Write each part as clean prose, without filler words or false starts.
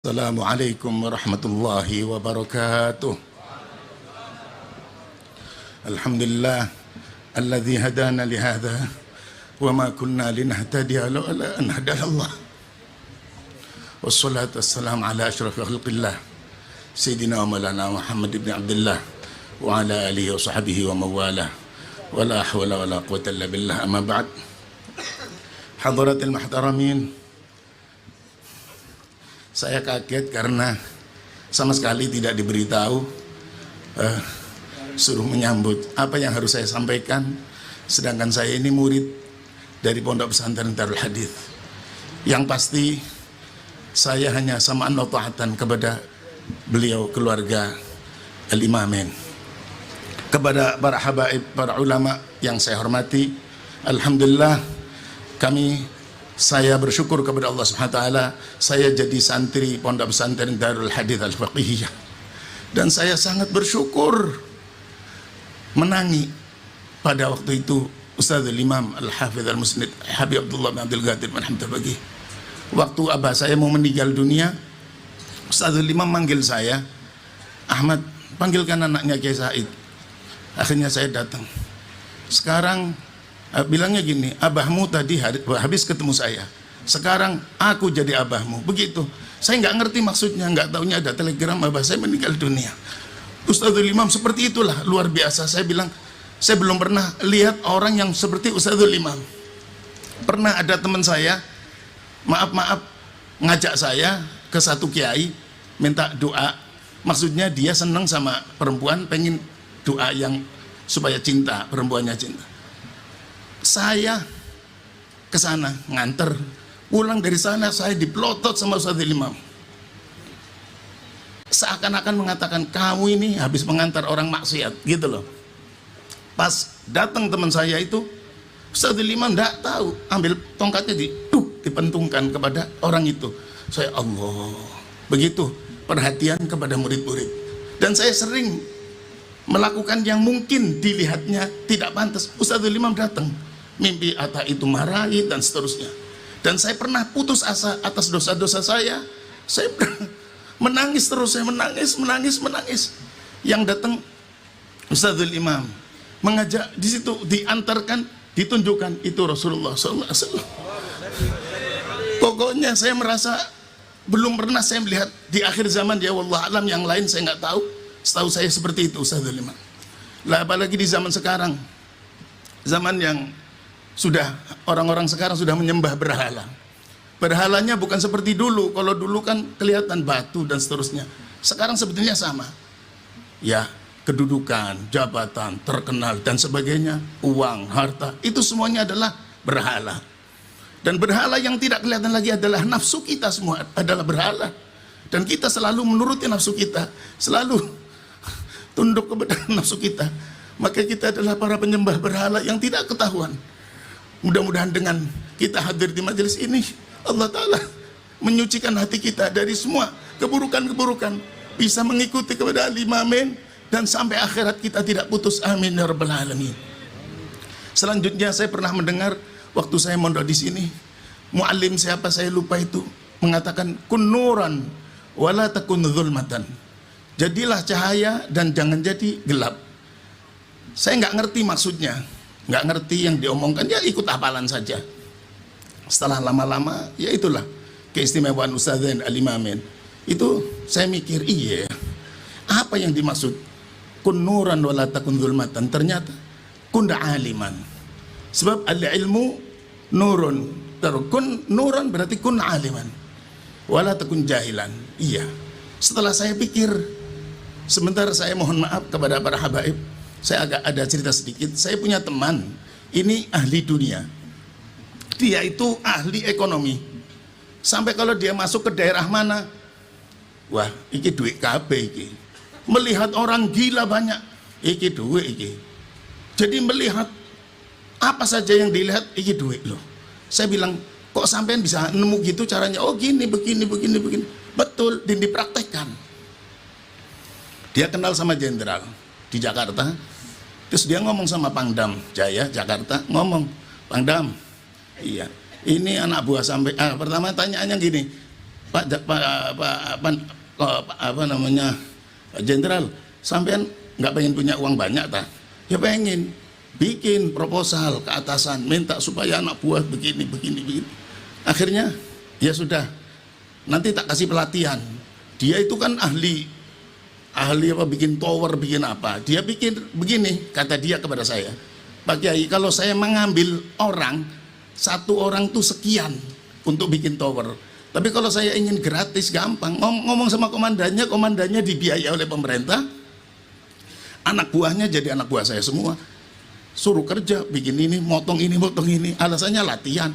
Assalamualaikum warahmatullahi wabarakatuh. Alhamdulillah alladzi hadana li hadza wa ma kunna linahtadiya laula an hadana Allah. Wassalatu wassalamu ala asyrafil khalqillah sayyidina wa maulana Muhammad ibn Abdullah wa ala alihi wa sahbihi wa mawalah. Wa la hawla wa la quwwata illa billah. Amma ba'd. Hadaratil muhtaramin, saya kaget karena sama sekali tidak diberitahu, suruh menyambut apa yang harus saya sampaikan, sedangkan saya ini murid dari Pondok Pesantren Darul Hadits. Yang pasti saya hanya sama'an wa ta'atan kepada beliau, keluarga Al-Imamain, kepada para habaib, para ulama yang saya hormati. Alhamdulillah, saya bersyukur kepada Allah Subhanahu wa taala, saya jadi santri Pondok Pesantren Darul Hadits Al-Faqihiyah. Dan saya sangat bersyukur menangi pada waktu itu Ustadzul Imam Al-Hafidz Al-Musnid Habib Abdullah bin Abdul Qadir bin Hamid Al-Baqi. Waktu abah saya mau meninggal dunia, Ustadzul Imam manggil saya, "Ahmad, panggilkan anaknya Kiai Said." Akhirnya saya datang. Sekarang bilangnya gini, "Abahmu tadi habis ketemu saya, sekarang aku jadi abahmu." Begitu. Saya nggak ngerti maksudnya, nggak taunya ada telegram abah saya meninggal dunia. Ustadzul Imam seperti itulah, luar biasa. Saya bilang, saya belum pernah lihat orang yang seperti Ustadzul Imam. Pernah ada teman saya, maaf ngajak saya ke satu kiai minta doa. Maksudnya dia senang sama perempuan, pengen doa yang supaya cinta, perempuannya cinta. Saya ke sana nganter, pulang dari sana saya dipelotot sama Ustadzul Imam. Seakan-akan mengatakan, "Kamu ini habis mengantar orang maksiat," gitu loh. Pas datang teman saya itu, Ustadzul Imam enggak tahu, ambil tongkatnya dipentungkan kepada orang itu. Saya, Allah, begitu perhatian kepada murid-murid. Dan saya sering melakukan yang mungkin dilihatnya tidak pantas. Ustadzul Imam datang, mimpi Atta itu marahi dan seterusnya. Dan saya pernah putus asa atas dosa-dosa saya. Saya menangis terus, saya menangis. Yang datang Ustadzul Imam mengajak, di situ diantarkan, ditunjukkan itu Rasulullah SAW. Pokoknya saya merasa belum pernah saya melihat di akhir zaman, ya wallah alam, yang lain saya nggak tahu. Setahu saya seperti itu Ustadzul Imam. Lah apalagi di zaman sekarang, zaman yang sudah orang-orang sekarang sudah menyembah berhala. Berhalanya bukan seperti dulu. Kalau dulu kan kelihatan batu dan seterusnya. Sekarang sebetulnya sama. Ya, kedudukan, jabatan, terkenal dan sebagainya, uang, harta, itu semuanya adalah berhala. Dan berhala yang tidak kelihatan lagi adalah nafsu kita, semua adalah berhala. Dan kita selalu menuruti nafsu kita, selalu tunduk kepada nafsu kita. Maka kita adalah para penyembah berhala yang tidak ketahuan. Mudah-mudahan dengan kita hadir di majelis ini, Allah Ta'ala menyucikan hati kita dari semua keburukan-keburukan, bisa mengikuti kepada Al-Imamain, dan sampai akhirat kita tidak putus. Amin ya rabbal alamin. Selanjutnya saya pernah mendengar waktu saya mondok di sini, muallim siapa saya lupa itu mengatakan, "Kun nuran wala takun zulmatan." Jadilah cahaya dan jangan jadi gelap. Saya nggak ngerti maksudnya, nggak ngerti yang diomongkan, ya ikut hafalan saja. Setelah lama-lama, ya itulah keistimewaan Ustadz Al-Imamain. Itu saya mikir, iya, apa yang dimaksud kun nuran wala takun zulmatan? Ternyata kun aliman. Sebab al-ilmu nurun, kun nuran berarti kun aliman, wala takun jahilan. Iya. Setelah saya pikir, sebentar, saya mohon maaf kepada para habaib, saya agak ada cerita sedikit. Saya punya teman, ini ahli dunia. Dia itu ahli ekonomi. Sampai kalau dia masuk ke daerah mana, wah, iki duit kabeh iki. Melihat orang gila banyak, iki duit iki. Jadi melihat apa saja yang dilihat, iki duit loh. Saya bilang, kok sampean bisa nemu gitu caranya? Oh gini, begini. Betul, dan dipraktekkan. Dia kenal sama jenderal di Jakarta. Terus dia ngomong sama Pangdam Jaya Jakarta, ngomong, "Pangdam, iya, ini anak buah sampai pertama tanyaannya gini, apa namanya, Pak Jenderal, sampean nggak pengen punya uang banyak tak? Ya pengen. Bikin proposal ke atasan, minta supaya anak buah begini. Akhirnya ya sudah, nanti tak kasih pelatihan. Dia itu kan ahli apa, bikin tower, bikin apa. Dia bikin begini, kata dia kepada saya, Pak Kiai, kalau saya mengambil orang, satu orang tuh sekian untuk bikin tower. Tapi kalau saya ingin gratis, gampang. Ngomong sama komandannya dibiayai oleh pemerintah. Anak buahnya jadi anak buah saya semua. Suruh kerja, bikin ini, motong ini. Alasannya latihan.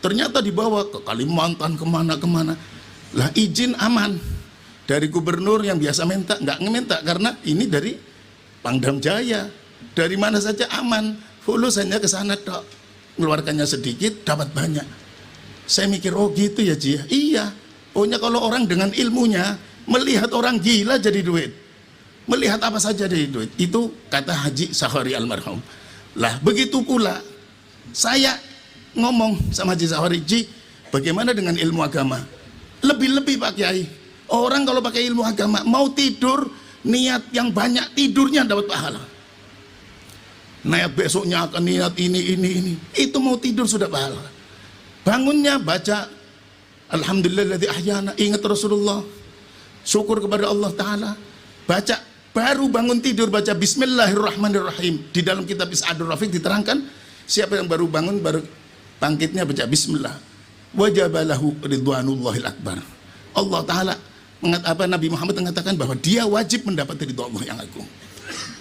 Ternyata dibawa ke Kalimantan, kemana. Lah izin aman. Dari gubernur yang biasa minta, nggak ngeminta. Karena ini dari Pangdam Jaya. Dari mana saja aman. Fulus hanya ke sana dok. Ngeluarkannya sedikit, dapat banyak. Saya mikir, oh gitu ya Ji. Iya. Pokoknya kalau orang dengan ilmunya, melihat orang gila jadi duit. Melihat apa saja jadi duit. Itu kata Haji Sahari almarhum. Lah begitu pula saya ngomong sama Haji Sahari, Ji, bagaimana dengan ilmu agama? Lebih-lebih Pak Kiai, orang kalau pakai ilmu agama mau tidur, niat yang banyak, tidurnya dapat pahala. Niat besoknya akan niat ini, itu mau tidur sudah pahala. Bangunnya baca Alhamdulillahilladzi ahyana, ingat Rasulullah, syukur kepada Allah Ta'ala. Baca, baru bangun tidur baca Bismillahirrahmanirrahim. Di dalam kitab Is'adur Rafiq diterangkan, siapa yang baru bangun, baru bangkitnya baca Bismillah, wajabalahu ridwanullahil akbar. Allah Ta'ala, Nabi Muhammad mengatakan bahwa dia wajib mendapat ridha Allah yang agung.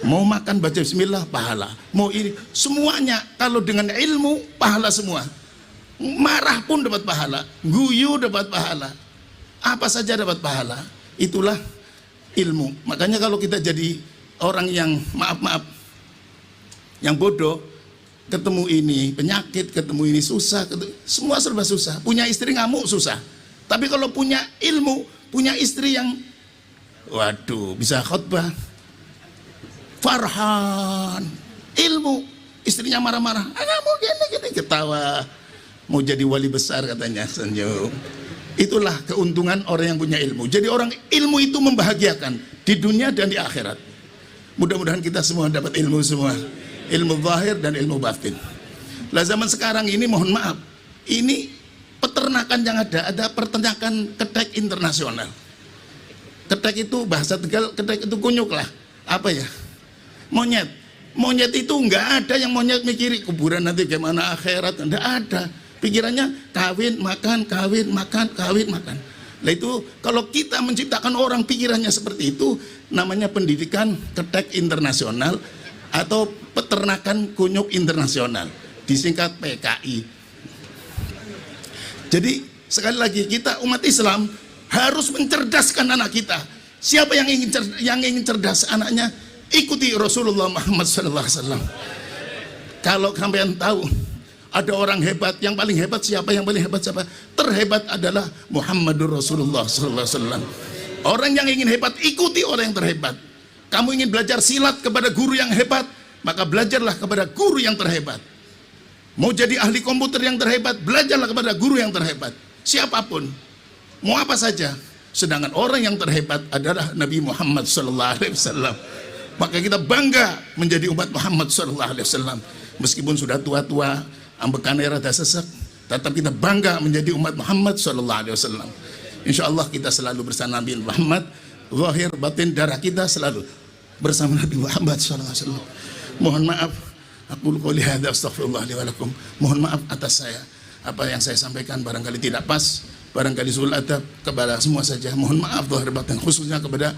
Mau makan baca Bismillah, pahala. Mau ini, semuanya kalau dengan ilmu, pahala semua. Marah pun dapat pahala, guyu dapat pahala, apa saja dapat pahala. Itulah ilmu. Makanya kalau kita jadi orang yang maaf yang bodoh, ketemu ini penyakit, ketemu ini susah, semua serba susah. Punya istri ngamuk susah. Tapi kalau punya ilmu, punya istri yang waduh bisa khotbah, Farhan, ilmu, istrinya marah-marah, kamu gini ketawa, mau jadi wali besar katanya, senyum. Itulah keuntungan orang yang punya ilmu. Jadi orang ilmu itu membahagiakan di dunia dan di akhirat. Mudah-mudahan kita semua dapat ilmu semua, ilmu zahir dan ilmu batin. Lah zaman sekarang ini mohon maaf, ini peternakan yang ada peternakan ketek internasional. Ketek itu bahasa Tegal, ketek itu kunyuk lah. Apa ya? Monyet itu nggak ada yang monyet mikiri kuburan nanti gimana akhirat, nggak ada. Pikirannya kawin makan. Nah itu kalau kita menciptakan orang pikirannya seperti itu, namanya pendidikan ketek internasional atau peternakan kunyuk internasional, disingkat PKI. Jadi sekali lagi kita umat Islam harus mencerdaskan anak kita. Siapa yang ingin cerdas anaknya, ikuti Rasulullah Muhammad SAW. Kalau kalian tahu ada orang hebat, yang paling hebat siapa? Yang paling hebat siapa? Terhebat adalah Muhammadur Rasulullah SAW. Orang yang ingin hebat, ikuti orang yang terhebat. Kamu ingin belajar silat kepada guru yang hebat, maka belajarlah kepada guru yang terhebat. Mau jadi ahli komputer yang terhebat, belajarlah kepada guru yang terhebat. Siapapun, mau apa saja. Sedangkan orang yang terhebat adalah Nabi Muhammad SAW. Maka kita bangga menjadi umat Muhammad SAW. Meskipun sudah tua-tua, ambekan rada sesek, tetap kita bangga menjadi umat Muhammad SAW. Insya Allah kita selalu bersama Nabi Muhammad, zahir batin darah kita selalu bersama Nabi Muhammad SAW. Mohon maaf, aku qouli hadza astaghfirullah li wa lakum. Mohon maaf atas saya, apa yang saya sampaikan barangkali tidak pas, barangkali sul adab kepada semua saja. Mohon maaf zahir batin, khususnya kepada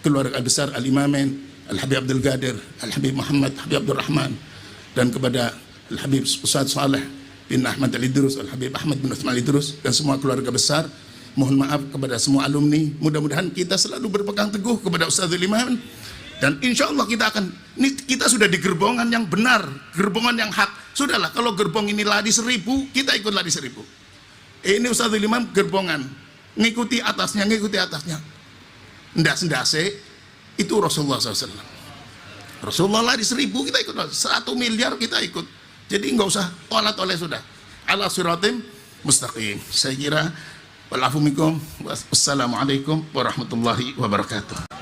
keluarga besar Al-Imamain Al-Habib Abdul Qadir, Al-Habib Muhammad Habib Abdul Rahman, dan kepada Al-Habib Ustadz Saleh bin Ahmad Al-Idrus, Al-Habib Ahmad bin Uthman Al-Idrus, dan semua keluarga besar. Mohon maaf kepada semua alumni. Mudah-mudahan kita selalu berpegang teguh kepada Ustadzul Imam. Dan insya Allah kita sudah di gerbongan yang benar, gerbongan yang hak. Sudahlah, kalau gerbong ini lari 1000, kita ikut lari 1000. Ini Ustadzul Imam gerbongan, ngikuti atasnya. Ndas-ndase itu Rasulullah SAW. Rasulullah lari 1000, kita ikut. 1 miliar kita ikut. Jadi nggak usah oleh sudah. Ala siratim mustaqim. Saya kira Wal afu minkum. Wassalamualaikum warahmatullahi wabarakatuh.